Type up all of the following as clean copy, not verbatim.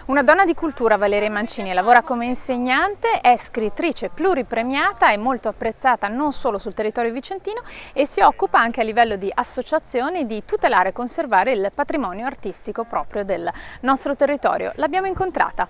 Una donna di cultura, Valeria Mancini, lavora come insegnante, è scrittrice pluripremiata e molto apprezzata non solo sul territorio vicentino e si occupa anche a livello di associazioni di tutelare e conservare il patrimonio artistico proprio del nostro territorio. L'abbiamo incontrata.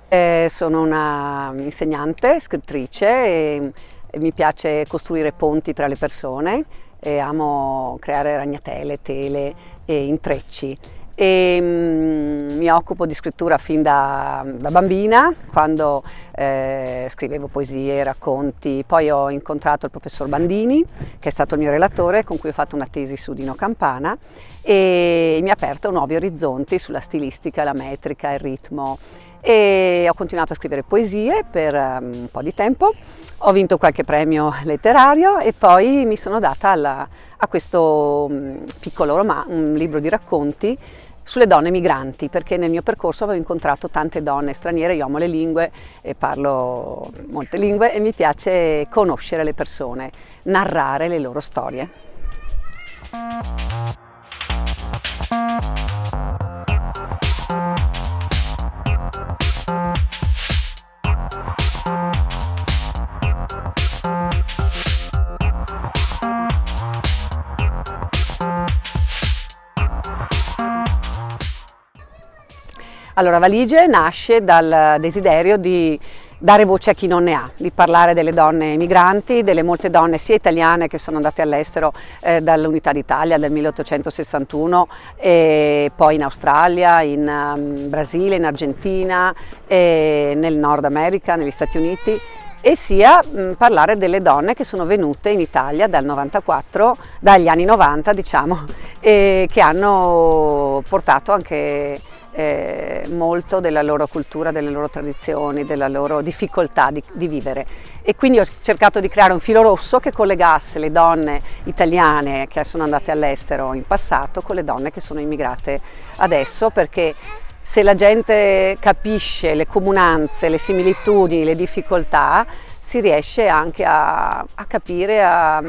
Sono una insegnante, scrittrice e mi piace costruire ponti tra le persone e amo creare ragnatele, tele e intrecci. Mi occupo di scrittura fin da bambina, quando scrivevo poesie, racconti. Poi ho incontrato il professor Bandini, che è stato il mio relatore, con cui ho fatto una tesi su Dino Campana, e mi ha aperto nuovi orizzonti sulla stilistica, la metrica, il ritmo. E ho continuato a scrivere poesie per un po' di tempo. Ho vinto qualche premio letterario e poi mi sono data a questo piccolo un libro di racconti sulle donne migranti, perché nel mio percorso avevo incontrato tante donne straniere. Io amo le lingue e parlo molte lingue e mi piace conoscere le persone, narrare le loro storie. Allora, Valigie nasce dal desiderio di dare voce a chi non ne ha, di parlare delle donne migranti, delle molte donne sia italiane che sono andate all'estero dall'Unità d'Italia del 1861, e poi in Australia, in Brasile, in Argentina, nel Nord America, negli Stati Uniti, e sia parlare delle donne che sono venute in Italia dal 94, dagli anni 90 diciamo, e che hanno portato anche molto della loro cultura, delle loro tradizioni, della loro difficoltà di vivere. E quindi ho cercato di creare un filo rosso che collegasse le donne italiane che sono andate all'estero in passato con le donne che sono immigrate adesso, perché se la gente capisce le comunanze, le similitudini, le difficoltà, si riesce anche a capire, a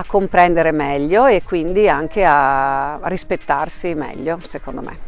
comprendere meglio e quindi anche a rispettarsi meglio, secondo me.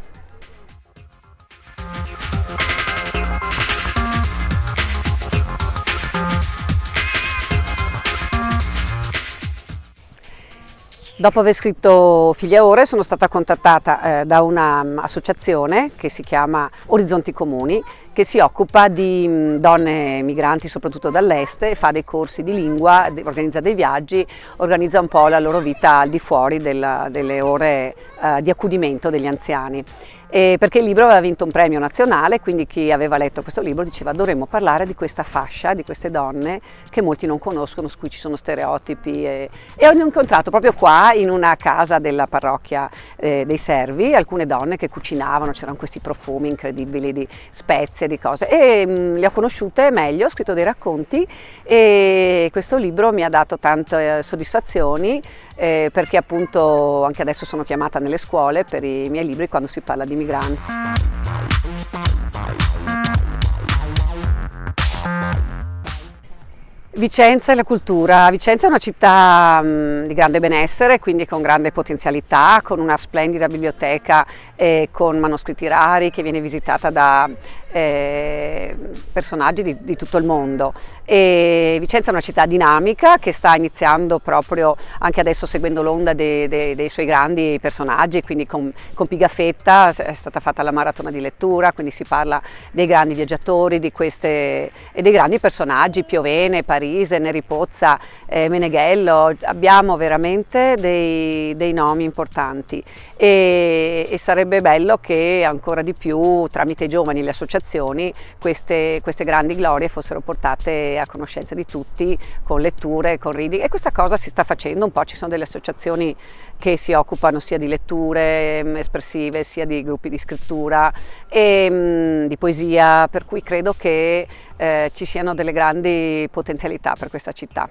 Dopo aver scritto Figlia Ore sono stata contattata da un'associazione che si chiama Orizzonti Comuni, che si occupa di donne migranti soprattutto dall'est e fa dei corsi di lingua, organizza dei viaggi, organizza un po' la loro vita al di fuori delle ore di accudimento degli anziani. Perché il libro aveva vinto un premio nazionale, quindi chi aveva letto questo libro diceva: dovremmo parlare di questa fascia, di queste donne che molti non conoscono, su cui ci sono stereotipi, e ho incontrato proprio qua in una casa della parrocchia dei Servi alcune donne che cucinavano, c'erano questi profumi incredibili di spezie, di cose, e le ho conosciute meglio, ho scritto dei racconti e questo libro mi ha dato tante soddisfazioni, perché appunto anche adesso sono chiamata nelle scuole per i miei libri quando si parla di migranti. Vicenza e la cultura. Vicenza è una città di grande benessere, quindi con grande potenzialità, con una splendida biblioteca con manoscritti rari che viene visitata da personaggi di tutto il mondo. E Vicenza è una città dinamica che sta iniziando proprio anche adesso, seguendo l'onda dei suoi grandi personaggi, quindi con Pigafetta è stata fatta la maratona di lettura, quindi si parla dei grandi viaggiatori e dei grandi personaggi, Piovene, Parise, Neri Pozza, Meneghello. Abbiamo veramente dei nomi importanti e sarebbe bello che ancora di più tramite i giovani, le associazioni, queste grandi glorie fossero portate a conoscenza di tutti con letture, con reading, e questa cosa si sta facendo un po'. Ci sono delle associazioni che si occupano sia di letture espressive sia di gruppi di scrittura e di poesia, per cui credo che ci siano delle grandi potenzialità per questa città.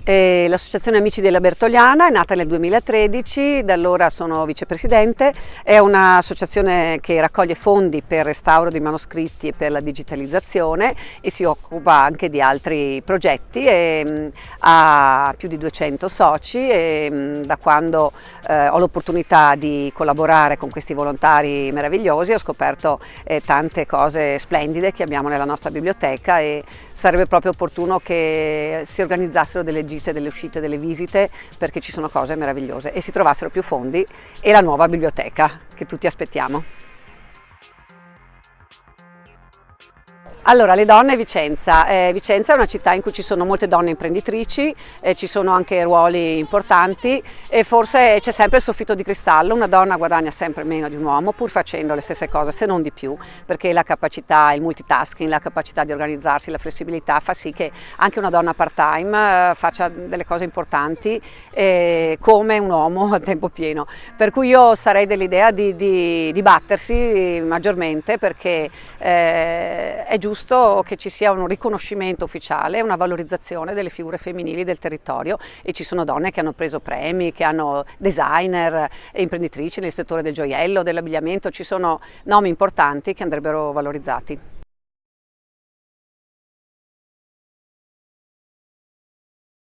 L'associazione Amici della Bertogliana è nata nel 2013, da allora sono vicepresidente, è un'associazione che raccoglie fondi per il restauro di manoscritti e per la digitalizzazione e si occupa anche di altri progetti e ha più di 200 soci e da quando ho l'opportunità di collaborare con questi volontari meravigliosi ho scoperto tante cose splendide che abbiamo nella nostra biblioteca e sarebbe proprio opportuno che si organizzassero delle gite, delle uscite, delle visite perché ci sono cose meravigliose e si trovassero più fondi e la nuova biblioteca che tutti aspettiamo. Allora, le donne Vicenza. Vicenza è una città in cui ci sono molte donne imprenditrici, ci sono anche ruoli importanti e forse c'è sempre il soffitto di cristallo, una donna guadagna sempre meno di un uomo pur facendo le stesse cose, se non di più, perché la capacità, il multitasking, la capacità di organizzarsi, la flessibilità fa sì che anche una donna part-time faccia delle cose importanti come un uomo a tempo pieno. Per cui io sarei dell'idea di battersi maggiormente perché è giusto che ci sia un riconoscimento ufficiale, una valorizzazione delle figure femminili del territorio e ci sono donne che hanno preso premi, che hanno designer e imprenditrici nel settore del gioiello, dell'abbigliamento, ci sono nomi importanti che andrebbero valorizzati.